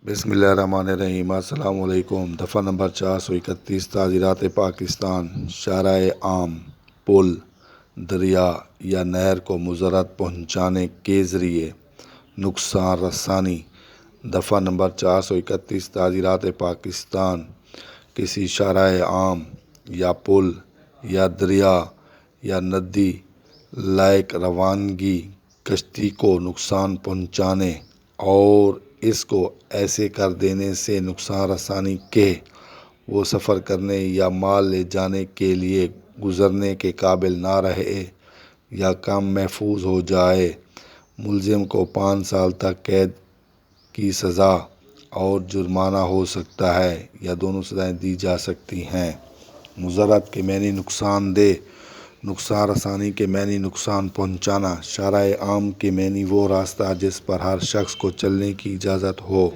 بسم اللہ الرحمن الرحیم۔ السلام علیکم۔ دفعہ نمبر 431 تعزیرات پاکستان۔ شارع عام، پل، دریا یا نہر کو مضرت پہنچانے کے ذریعے نقصان رسانی۔ دفعہ نمبر 431 تعزیرات پاکستان کسی شارع عام یا پل یا دریا یا ندی لائق روانگی کشتی کو نقصان پہنچانے اور اس کو ایسے کر دینے سے نقصان رسانی کہ وہ سفر کرنے یا مال لے جانے کے لیے گزرنے کے قابل نہ رہے یا کم محفوظ ہو جائے۔ ملزم کو 5 سال تک قید کی سزا اور جرمانہ ہو سکتا ہے یا دونوں سزائیں دی جا سکتی ہیں۔ مضرت کے معنی نقصان دہ، نقصان رسانی کے معنی نقصان پہنچانا۔ شارع عام کے معنی وہ راستہ جس پر ہر شخص کو چلنے کی اجازت ہو۔